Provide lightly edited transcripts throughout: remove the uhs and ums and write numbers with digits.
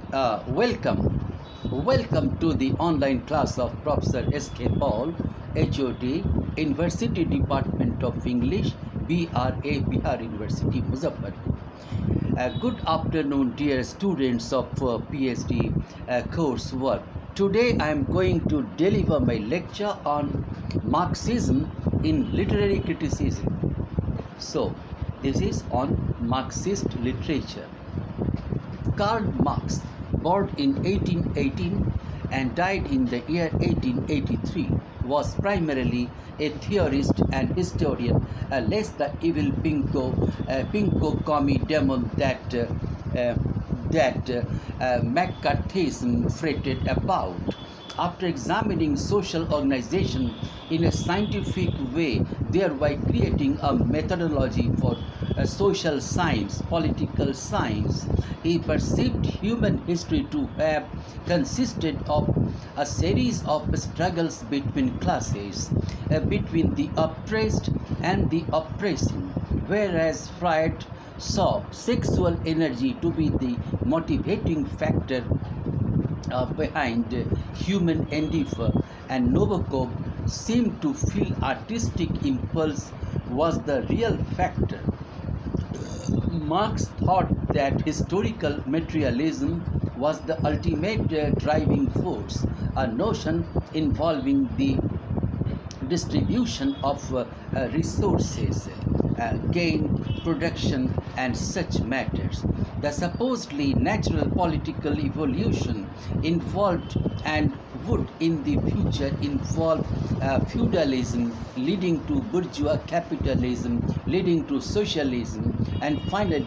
Welcome to the online class of Professor S.K. Paul, HOD, University Department of English, Bihar University, Muzaffarpur. Good afternoon, dear students of PhD coursework. Today I am going to deliver my lecture on Marxism in literary criticism. So, this is on Marxist literature. Karl Marx, born in 1818 and died in the year 1883, was primarily a theorist and historian, less the evil pinko commie demon that McCarthyism fretted about. After examining social organization in a scientific way, thereby creating a methodology for social science, political science, he perceived human history to have consisted of a series of struggles between classes, between the oppressed and the oppressing, whereas Freud saw sexual energy to be the motivating factor behind human endeavor, and Nabokov seemed to feel artistic impulse was the real factor. Marx thought that historical materialism was the ultimate driving force, a notion involving the distribution of resources, gain, production, and such matters. The supposedly natural political evolution involved and would in the future involve feudalism leading to bourgeois capitalism, leading to socialism, and finally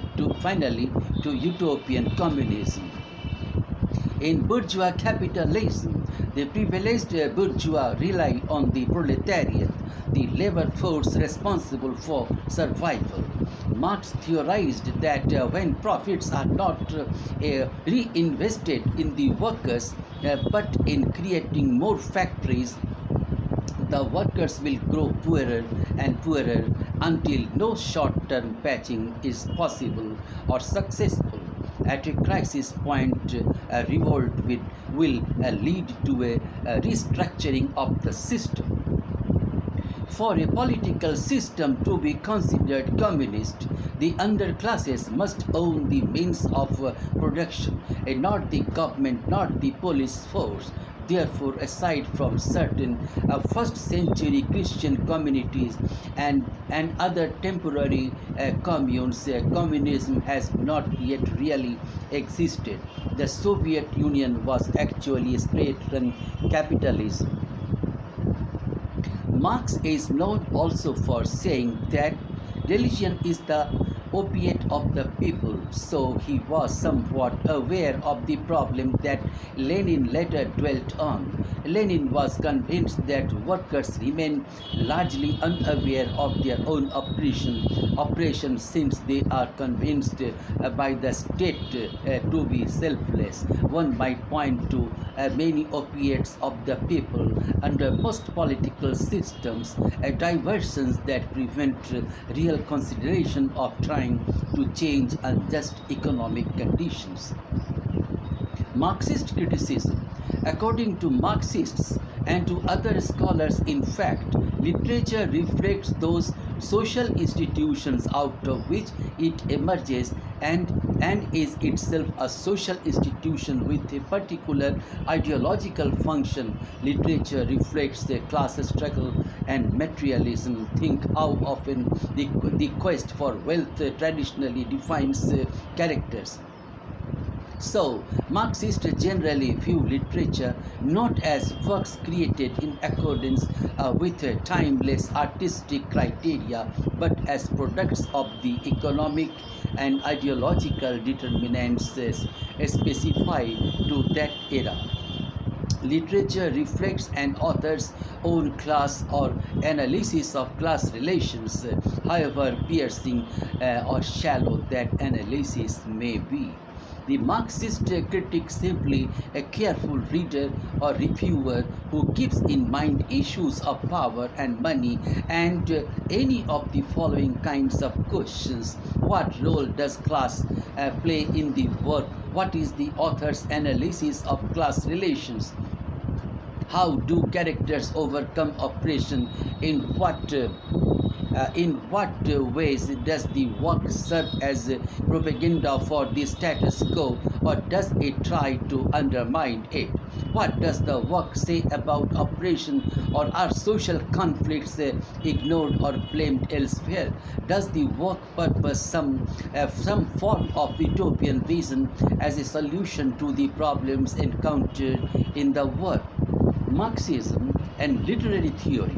to utopian communism. In bourgeois capitalism, the privileged bourgeois rely on the proletariat, the labor force responsible for survival. Marx theorized that when profits are not reinvested in the workers but in creating more factories, the workers will grow poorer and poorer until no short-term patching is possible or successful. At a crisis point, a revolt will lead to a restructuring of the system. For a political system to be considered communist, the underclasses must own the means of production, and not the government, not the police force. Therefore, aside from certain first century Christian communities and other temporary communes, communism has not yet really existed. The Soviet Union was actually a state-run capitalism. Marx is known also for saying that religion is the opiate of the people, so he was somewhat aware of the problem that Lenin later dwelt on. Lenin was convinced that workers remain largely unaware of their own oppression since they are convinced by the state to be selfless. One might point to many opiates of the people under most political systems, diversions that prevent real consideration of trying to change unjust economic conditions. Marxist criticism. According to Marxists and to other scholars, in fact, literature reflects those social institutions out of which it emerges and is itself a social institution with a particular ideological function. Literature reflects the class struggle and materialism. Think how often the quest for wealth traditionally defines characters. So, Marxists generally view literature not as works created in accordance with timeless artistic criteria, but as products of the economic and ideological determinants specified to that era. Literature reflects an author's own class or analysis of class relations, however piercing or shallow that analysis may be. The Marxist critic simply a careful reader or reviewer who keeps in mind issues of power and money and any of the following kinds of questions. What role does class play in the work? What is the author's analysis of class relations? How do characters overcome oppression? In what ways does the work serve as propaganda for the status quo, or does it try to undermine it? What does the work say about oppression, or are social conflicts ignored or blamed elsewhere? Does the work purpose some form of utopian vision as a solution to the problems encountered in the work? Marxism and literary theory.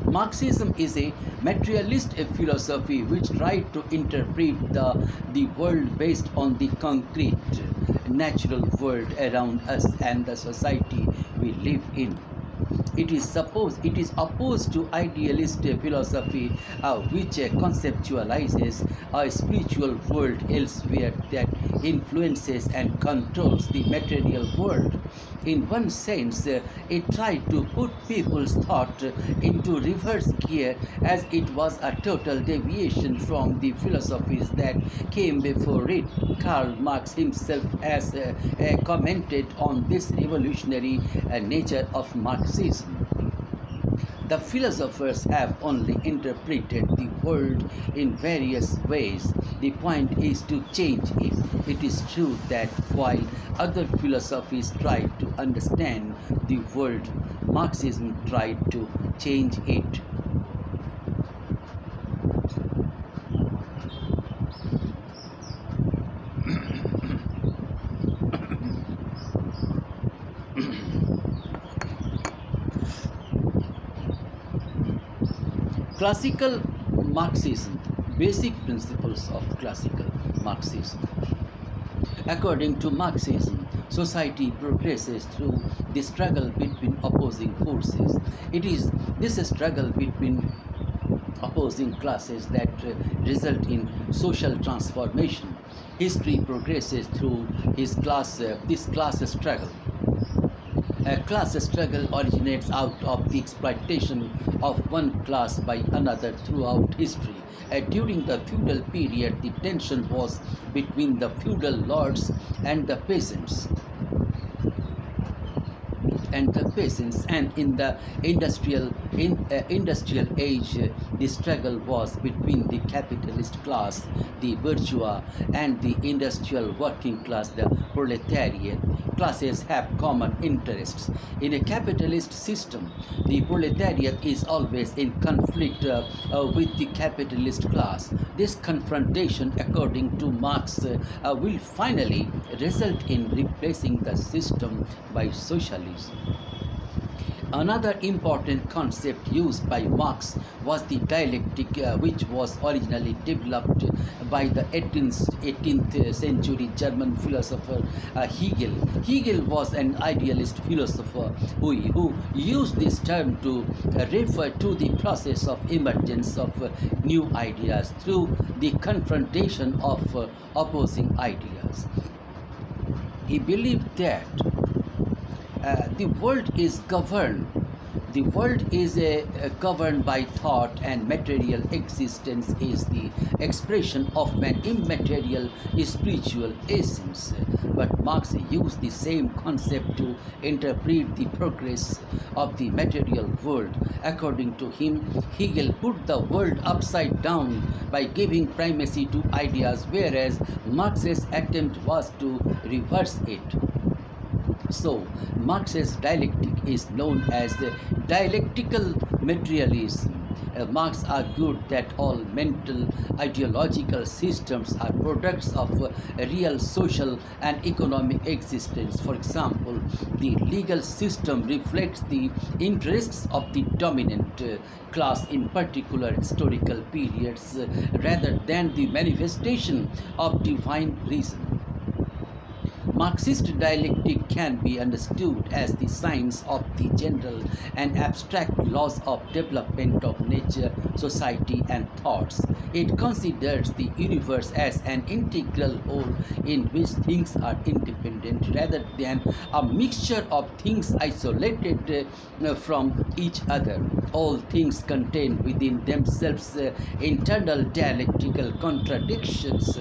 Marxism is a materialist philosophy which tried to interpret the world based on the concrete, natural world around us and the society we live in. It is opposed to idealist philosophy which conceptualizes a spiritual world elsewhere that influences and controls the material world. In one sense, it tried to put people's thought into reverse gear, as it was a total deviation from the philosophies that came before it. Karl Marx himself has commented on this revolutionary nature of Marxism. The philosophers have only interpreted the world in various ways. The point is to change it. It is true that while other philosophies tried to understand the world, Marxism tried to change it. Classical Marxism, basic principles of classical Marxism. According to Marxism, society progresses through the struggle between opposing forces. It is this struggle between opposing classes that result in social transformation. History progresses through this class struggle. A class struggle originates out of the exploitation of one class by another throughout history. During the feudal period, the tension was between the feudal lords and the peasants. And in the industrial age, the struggle was between the capitalist class, the bourgeois, and the industrial working class, the proletariat. Classes have common interests. In a capitalist system, the proletariat is always in conflict with the capitalist class. This confrontation, according to Marx, will finally result in replacing the system by socialism. Another important concept used by Marx was the dialectic, which was originally developed by the 18th century German philosopher Hegel. Hegel was an idealist philosopher who used this term to refer to the process of emergence of new ideas through the confrontation of opposing ideas. He believed that the world is governed. The world is governed by thought, and material existence is the expression of an immaterial spiritual essence. But Marx used the same concept to interpret the progress of the material world. According to him, Hegel put the world upside down by giving primacy to ideas, whereas Marx's attempt was to reverse it. So, Marx's dialectic is known as the dialectical materialism. Marx argued that all mental ideological systems are products of real social and economic existence. For example, the legal system reflects the interests of the dominant class in particular historical periods rather than the manifestation of divine reason. Marxist dialectic can be understood as the science of the general and abstract laws of development of nature, society, and thoughts. It considers the universe as an integral whole in which things are independent rather than a mixture of things isolated from each other. All things contain within themselves internal dialectical contradictions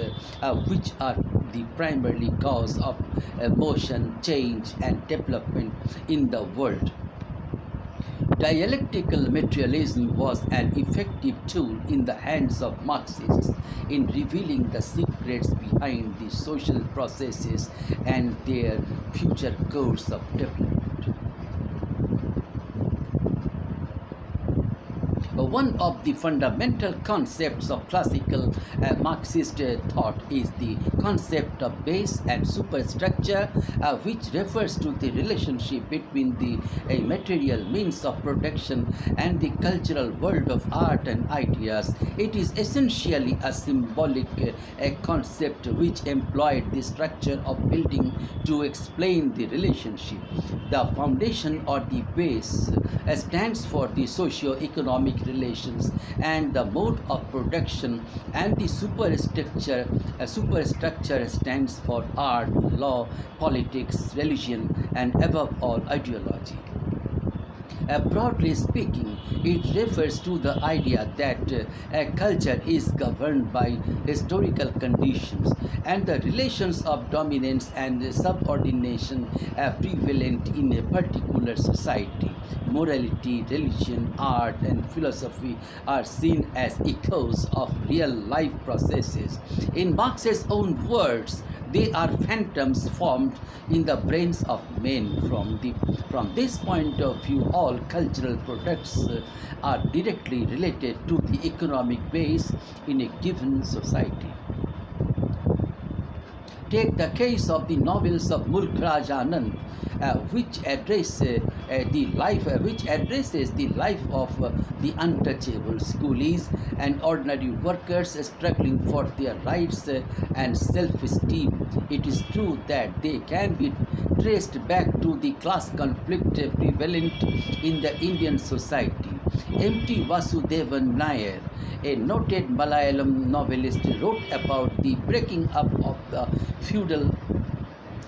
which are the primary cause of motion, change, and development in the world. Dialectical materialism was an effective tool in the hands of Marxists in revealing the secrets behind the social processes and their future course of development. One of the fundamental concepts of classical Marxist thought is the concept of base and superstructure, which refers to the relationship between the material means of production and the cultural world of art and ideas. It is essentially a symbolic concept which employed the structure of building to explain the relationship. The foundation or the base stands for the socio-economic relations and the mode of production, and the superstructure stands for art, law, politics, religion, and above all ideology. Broadly speaking, it refers to the idea that a culture is governed by historical conditions and the relations of dominance and subordination prevalent in a particular society. Morality, religion, art, and philosophy are seen as echoes of real life processes. In Marx's own words, they are phantoms formed in the brains of men. From this point of view, all cultural products are directly related to the economic base in a given society. Take the case of the novels of Mulk Raj Anand, which addresses the life of the untouchable schoolies and ordinary workers struggling for their rights and self-esteem. It is true that they can be traced back to the class conflict prevalent in the Indian society. M.T. Vasudevan Nair, a noted Malayalam novelist, wrote about the breaking up of the feudal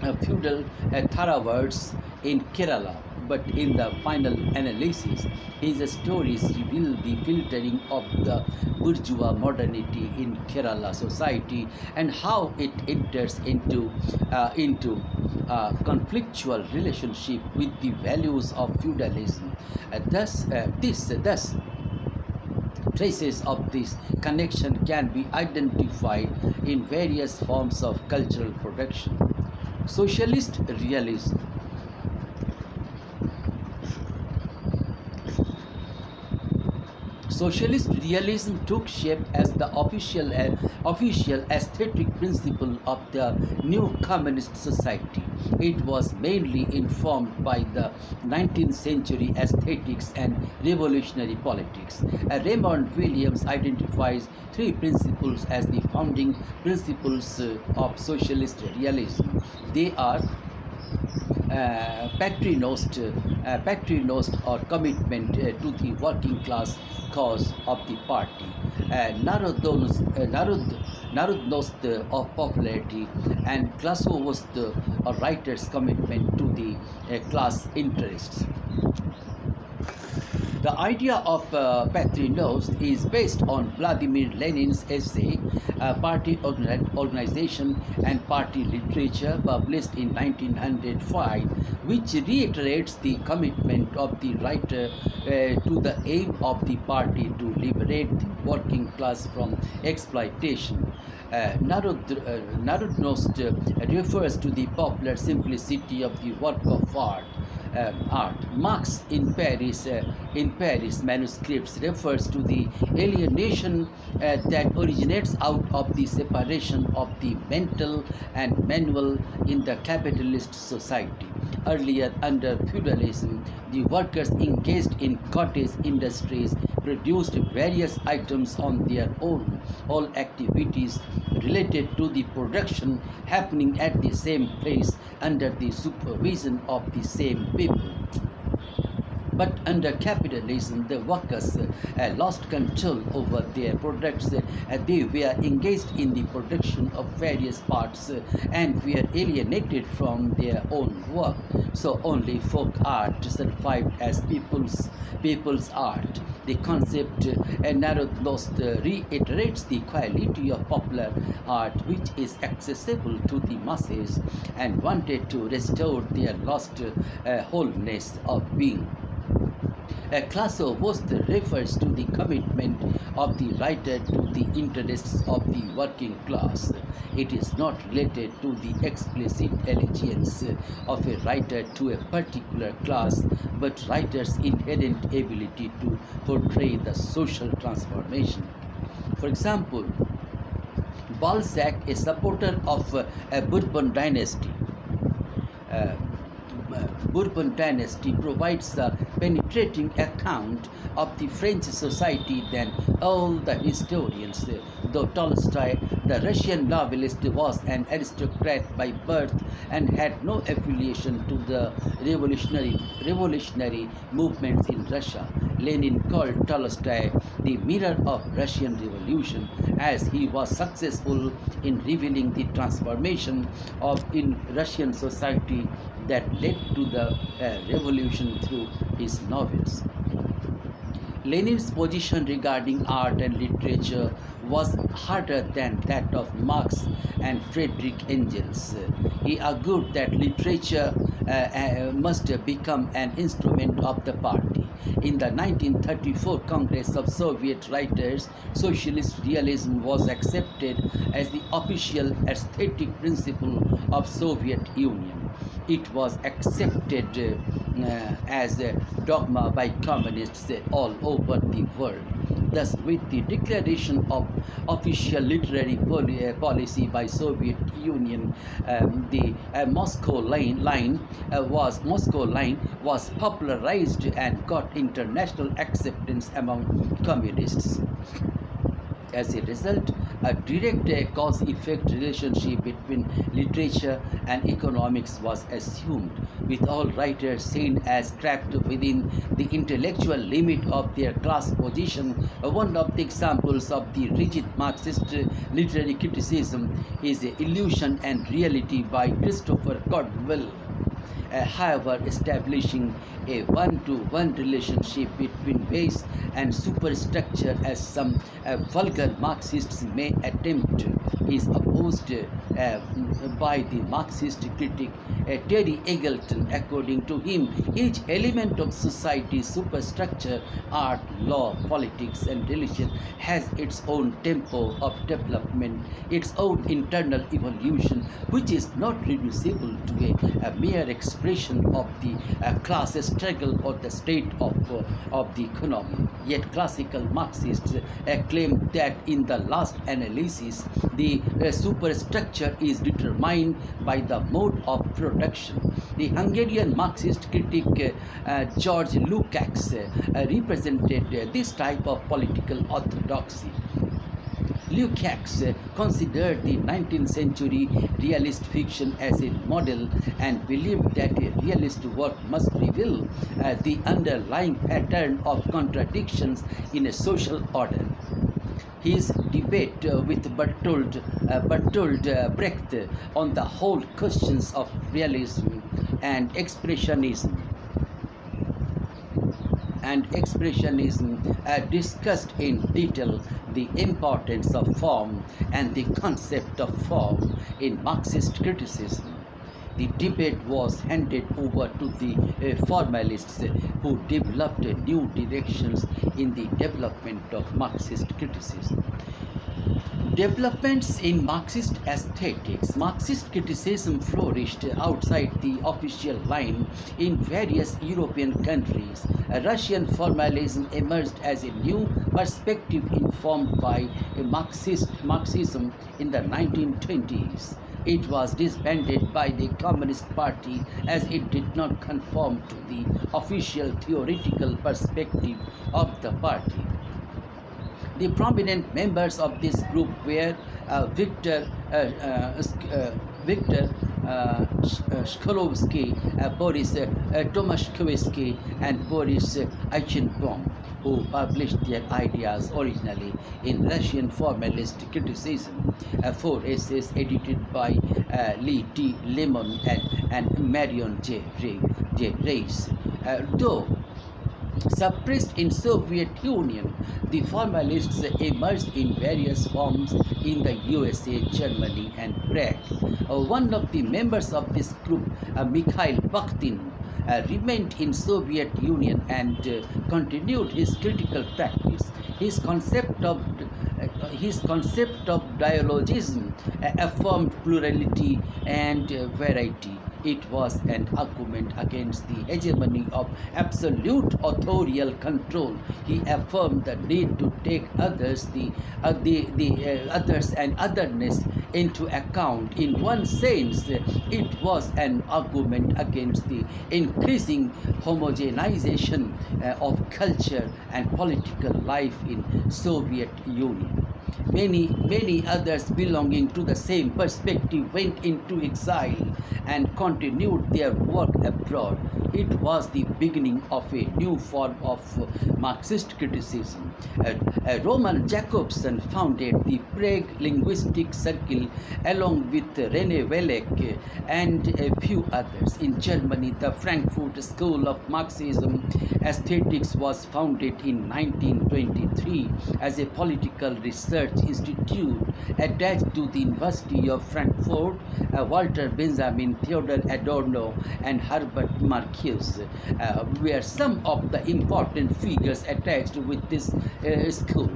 Tharavards in Kerala, but in the final analysis, his stories reveal the filtering of the bourgeois modernity in Kerala society and how it enters into conflictual relationship with the values of feudalism. Thus, traces of this connection can be identified in various forms of cultural production. Socialist realism. Socialist realism took shape as the official aesthetic principle of the new communist society. It was mainly informed by the 19th century aesthetics and revolutionary politics. Raymond Williams identifies three principles as the founding principles of socialist realism. They are paternost or commitment to the working class cause of the party, narodnost of popularity, and klasovost or writer's commitment to the class interests. The idea of paternost is based on Vladimir Lenin's essay, Party Organization and Party Literature, published in 1905, which reiterates the commitment of the writer to the aim of the party to liberate the working class from exploitation. Narodnost refers to the popular simplicity of the work of art. Marx in Paris manuscripts refers to the alienation that originates out of the separation of the mental and manual in the capitalist society. Earlier, under feudalism, the workers engaged in cottage industries produced various items on their own, all activities related to the production happening at the same place under the supervision of the same people. But under capitalism, the workers lost control over their products. They were engaged in the production of various parts and were alienated from their own work. So only folk art survived as people's art. The concept Narodnost reiterates the quality of popular art, which is accessible to the masses and wanted to restore their lost wholeness of being. Clasovost refers to the commitment of the writer to the interests of the working class. It is not related to the explicit allegiance of a writer to a particular class, but writer's inherent ability to portray the social transformation. For example, Balzac, a supporter of a uh, Bourbon dynasty, provides a penetrating account of the French society than all the historians. Though Tolstoy, the Russian novelist, was an aristocrat by birth and had no affiliation to the revolutionary movements in Russia, Lenin called Tolstoy the mirror of Russian revolution, as he was successful in revealing the transformation in Russian society that led to the revolution through his novels. Lenin's position regarding art and literature was harder than that of Marx and Friedrich Engels. He argued that literature must become an instrument of the party. In the 1934 Congress of Soviet Writers, Socialist Realism was accepted as the official aesthetic principle of Soviet Union. It was accepted as a dogma by communists all over the world. Thus, with the declaration of official literary policy by Soviet Union, the Moscow line was popularized and got international acceptance among communists. As a result, a direct cause-effect relationship between literature and economics was assumed, with all writers seen as trapped within the intellectual limit of their class position. One of the examples of the rigid Marxist literary criticism is Illusion and Reality by Christopher Caldwell. However, establishing a one-to-one relationship between base and superstructure, as some vulgar Marxists may attempt, is opposed by the Marxist critic Terry Eagleton. According to him, each element of society's superstructure, art, law, politics, and religion, has its own tempo of development, its own internal evolution, which is not reducible to a mere expression of the class struggle or the state of the economy. Yet classical Marxists claim that in the last analysis, the superstructure is determined by the mode of production. The Hungarian Marxist critic George Lukács represented this type of political orthodoxy. Lukács considered the 19th century realist fiction as a model and believed that a realist work must reveal the underlying pattern of contradictions in a social order. His debate with Bertolt Brecht on the whole questions of realism and expressionism discussed in detail the importance of form and the concept of form in Marxist criticism. The debate was handed over to the formalists who developed new directions in the development of Marxist criticism. Developments in Marxist aesthetics. Marxist criticism flourished outside the official line in various European countries. Russian formalism emerged as a new perspective informed by Marxism in the 1920s. It was disbanded by the Communist Party as it did not conform to the official theoretical perspective of the party. The prominent members of this group were Victor Shklovsky, Boris Tomaszkowski, and Boris Eichenbaum, who published their ideas originally in Russian formalist criticism, four essays edited by Lee T. Lemon and Marion J. Reis. Though suppressed in Soviet Union, the formalists emerged in various forms in the USA, Germany, and Prague. One of the members of this group, Mikhail Bakhtin, remained in Soviet Union and continued his critical practice. His concept of dialogism affirmed plurality and variety. It was an argument against the hegemony of absolute authorial control. He affirmed the need to take others, others and otherness into account. In one sense, it was an argument against the increasing homogenization of culture and political life in Soviet Union. Many others belonging to the same perspective went into exile and continued their work abroad. It was the beginning of a new form of Marxist criticism. Roman Jakobson founded the Prague Linguistic Circle along with René Wellek and a few others. In Germany, the Frankfurt School of Marxism Aesthetics was founded in 1923 as a political research institute attached to the University of Frankfurt. Walter Benjamin, Theodor Adorno, and Herbert Marcuse were some of the important figures attached with this school.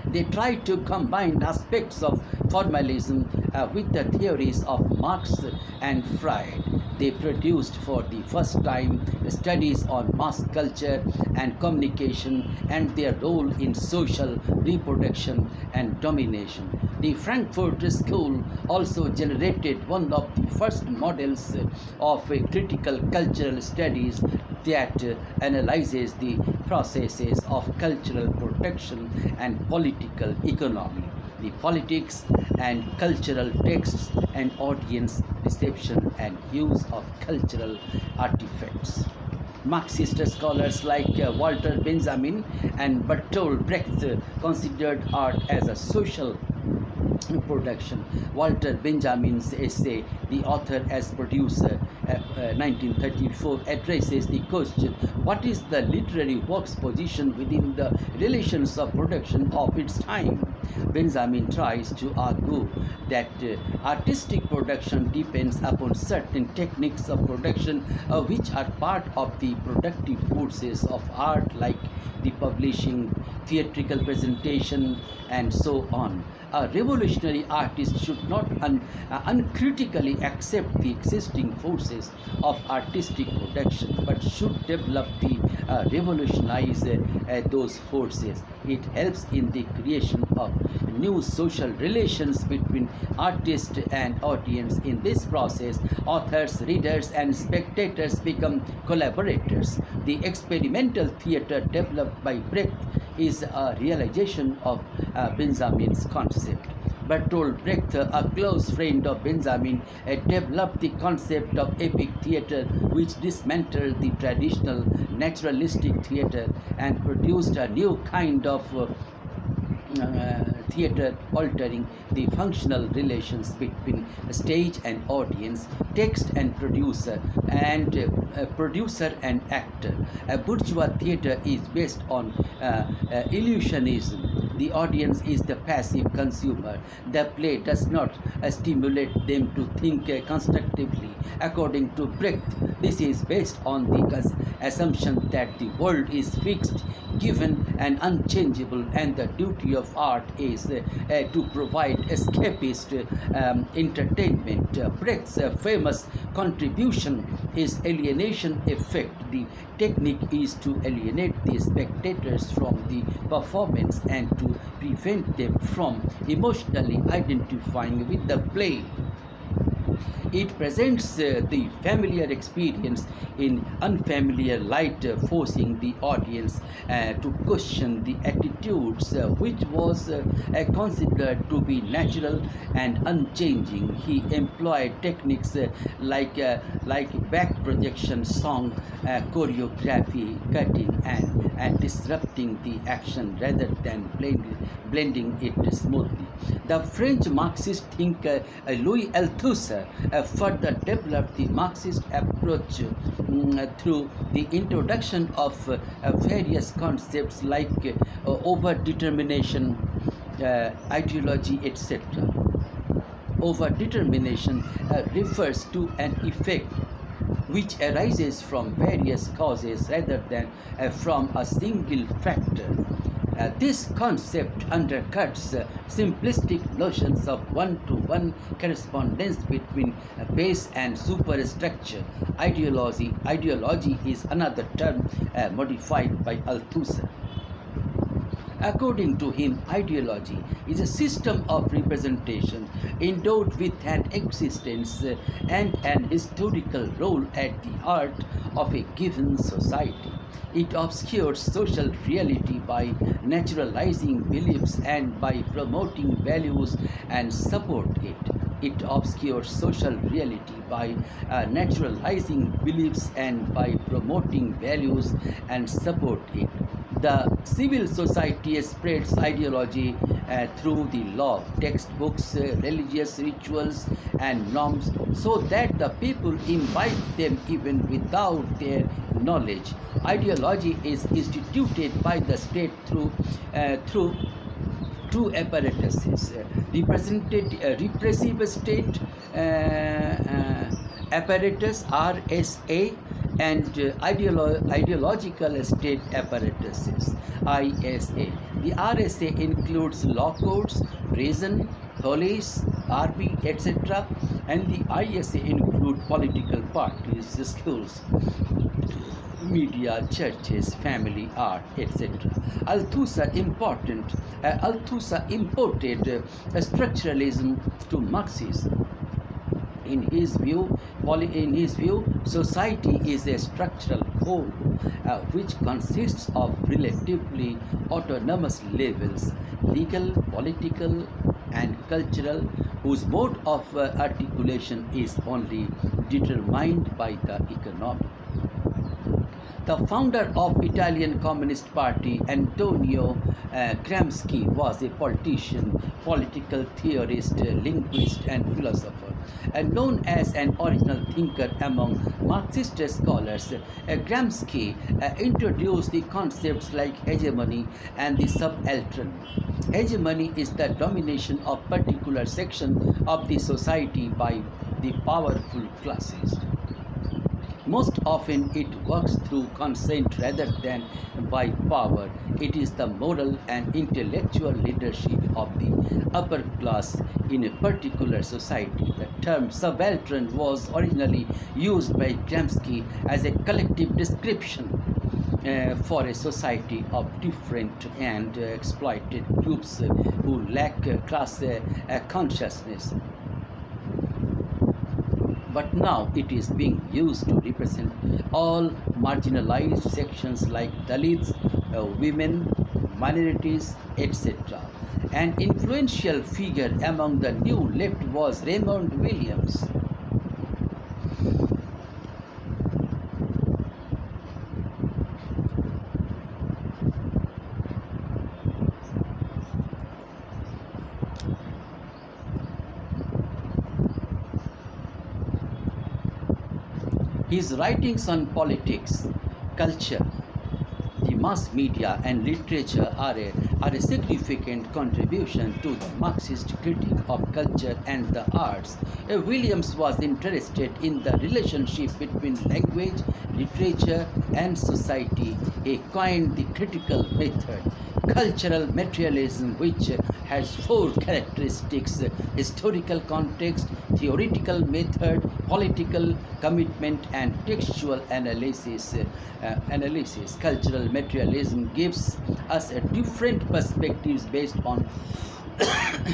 They tried to combine aspects of formalism with the theories of Marx and Freud. They produced for the first time studies on mass culture and communication and their role in social reproduction and domination. The Frankfurt School also generated one of the first models of critical cultural studies that analyzes the processes of cultural protection and political economy, the politics and cultural texts and audience reception and use of cultural artifacts. Marxist scholars like Walter Benjamin and Bertolt Brecht considered art as a social production. Walter Benjamin's essay, The Author as Producer, 1934, addresses the question, what is the literary work's position within the relations of production of its time? Benjamin tries to argue that artistic production depends upon certain techniques of production which are part of the productive forces of art, like the publishing, theatrical presentation, and so on. A revolutionary artist should not uncritically accept the existing forces of artistic production, but should develop revolutionize those forces. It helps in the creation of new social relations between artist and audience. In this process, authors, readers, and spectators become collaborators. The experimental theater developed by Brecht is a realization of Benjamin's concept. Bertolt Brecht, a close friend of Benjamin, developed the concept of epic theater, which dismantled the traditional naturalistic theater and produced a new kind of theater, altering the functional relations between stage and audience, text and producer and actor. A bourgeois theater is based on illusionism. The audience is the passive consumer. The play does not stimulate them to think constructively. According to Brecht, this is based on the assumption that the world is fixed, given, and unchangeable, and the duty of art is to provide escapist entertainment. Brecht's famous contribution is Alienation Effect. The technique is to alienate the spectators from the performance and to prevent them from emotionally identifying with the play. It presents the familiar experience in unfamiliar light, forcing the audience to question the attitudes which was considered to be natural and unchanging. He employed techniques like back projection, song choreography, cutting and disrupting the action rather than blending it smoothly. The French Marxist thinker Louis Althusser further developed the Marxist approach through the introduction of various concepts like overdetermination, ideology, etc. Overdetermination refers to an effect which arises from various causes rather than from a single factor. This concept undercuts simplistic notions of one-to-one correspondence between base and superstructure. Ideology is another term modified by Althusser. According to him, ideology is a system of representation endowed with an existence and an historical role at the heart of a given society. It obscures social reality by naturalizing beliefs and by promoting values and support it. It obscures social reality by naturalizing beliefs and by promoting values and support it. The civil society spreads ideology through the law, textbooks, religious rituals, and norms so that the people imbibe them even without their knowledge. Ideology is instituted by the state through two apparatuses, repressive state apparatus RSA and ideological state apparatuses ISA. The RSA includes law courts, prison, police, army, etc. and the ISA include political parties, schools, media, churches, family, art, etc. Althusser imported structuralism to Marxism. In his view, society is a structural whole which consists of relatively autonomous levels, legal, political, and cultural, whose mode of articulation is only determined by the economic. The founder of Italian Communist Party, Antonio Gramsci, was a politician, political theorist, linguist, and philosopher. Known as an original thinker among Marxist scholars, Gramsci introduced the concepts like hegemony and the subaltern. Hegemony is the domination of particular section of the society by the powerful classes. Most often it works through consent rather than by power. It is the moral and intellectual leadership of the upper class in a particular society. The term subaltern was originally used by Gramsci as a collective description for a society of different and exploited groups who lack class consciousness. But now it is being used to represent all marginalized sections like Dalits, women, minorities, etc. An influential figure among the New Left was Raymond Williams. His writings on politics, culture, the mass media and literature are a significant contribution to the Marxist critique of culture and the arts. Williams was interested in the relationship between language, literature and society. He coined the critical method, cultural materialism, which has four characteristics: historical context, theoretical method, political commitment, and textual analysis. Cultural materialism gives us a different perspectives based on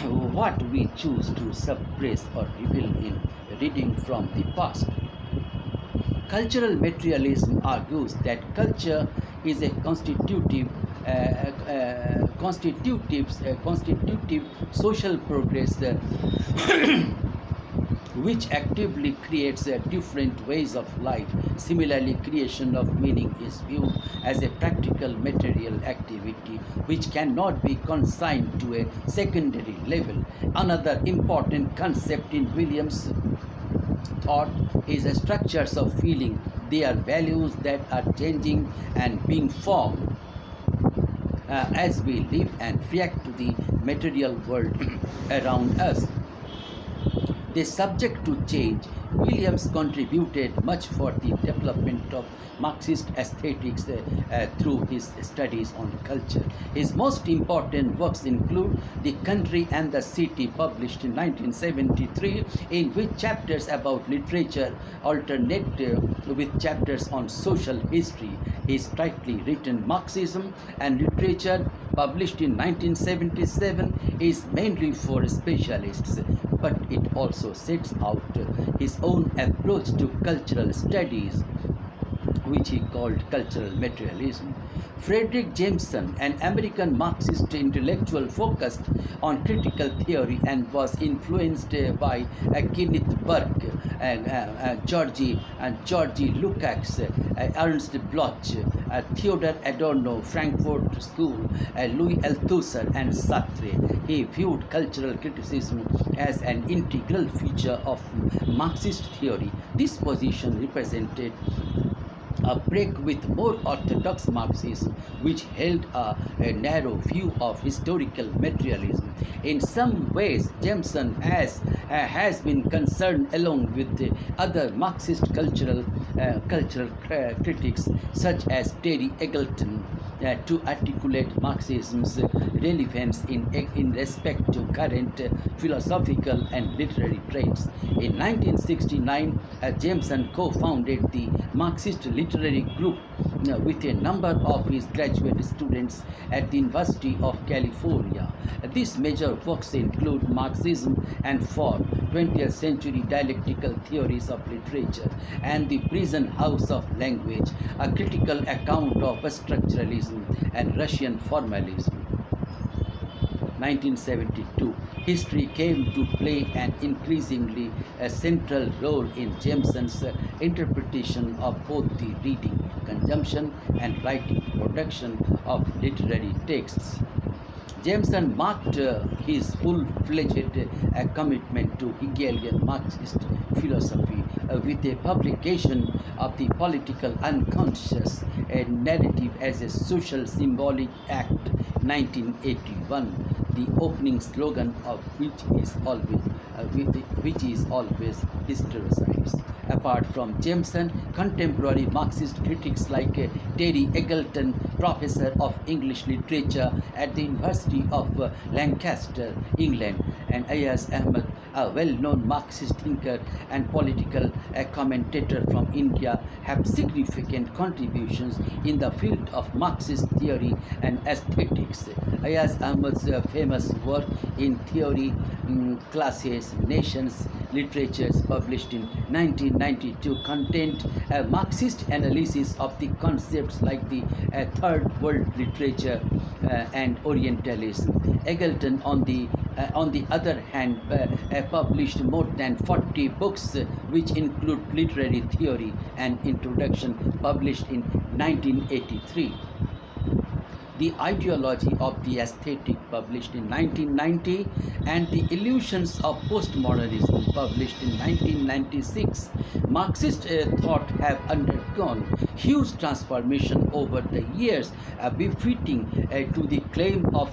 what we choose to suppress or reveal in reading from the past. Cultural materialism argues that culture is a constitutive social progress which actively creates different ways of life. Similarly, creation of meaning is viewed as a practical material activity which cannot be consigned to a secondary level. Another important concept in Williams' thought is the structures of feeling. They are values that are changing and being formed as we live and react to the material world around us. They subject to change. Williams contributed much for the development of Marxist aesthetics through his studies on culture. His most important works include The Country and the City, published in 1973, in which chapters about literature alternate with chapters on social history. His tightly written Marxism and Literature, published in 1977, is mainly for specialists, but it also sets out his own approach to cultural studies, which he called cultural materialism. Frederick Jameson, an American Marxist intellectual, focused on critical theory and was influenced by Kenneth Burke, Georgy Lukács, Ernst Bloch, Theodor Adorno, Frankfurt School, Louis Althusser, and Sartre. He viewed cultural criticism as an integral feature of Marxist theory. This position represented a break with more orthodox Marxism, which held a narrow view of historical materialism. In some ways, Jameson has been concerned, along with the other Marxist cultural critics such as Terry Eagleton, to articulate Marxism's relevance in respect to current philosophical and literary trends. In 1969, Jameson co-founded the Marxist Literary Group with a number of his graduate students at the University of California. These major works include Marxism and Form, 20th Century Dialectical Theories of Literature, and The Prison House of Language, a critical account of structuralism and Russian formalism. 1972. History came to play an increasingly central role in Jameson's interpretation of both the reading, consumption, and writing production of literary texts. Jameson marked his full-fledged commitment to Hegelian Marxist philosophy with the publication of The Political Unconscious, a narrative as a social symbolic act, 1981, the opening slogan of which is always historicized. Apart from Jameson, contemporary Marxist critics like Terry Eagleton, professor of English literature at the University of Lancaster, England, and Ayaz Ahmed, a well-known Marxist thinker and political commentator from India, have significant contributions in the field of Marxist theory and aesthetics. Ayaz Ahmed's famous work in Theory, Classes, Nations, Literatures, published in 1992, contained a Marxist analysis of the concepts like the Third World Literature and Orientalism. Eagleton, on the other hand, published more than 40 books, which include Literary Theory and Introduction, published in 1983. The Ideology of the Aesthetic, published in 1990, and The Illusions of Postmodernism, published in 1996. Marxist thought have undergone huge transformation over the years, befitting to the claim of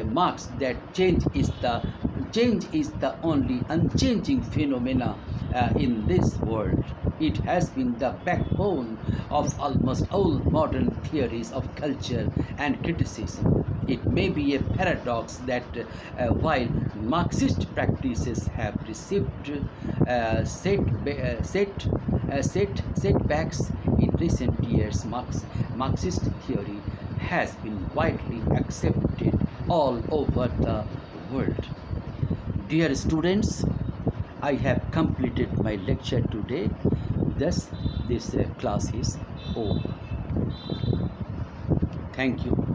Marx that change is the only unchanging phenomena in this world. It has been the backbone of almost all modern theories of culture and criticism. It may be a paradox that while Marxist practices have received setbacks in recent years, Marxist theory has been widely accepted all over the world. Dear students, I have completed my lecture today. Thus, this class is over. Thank you.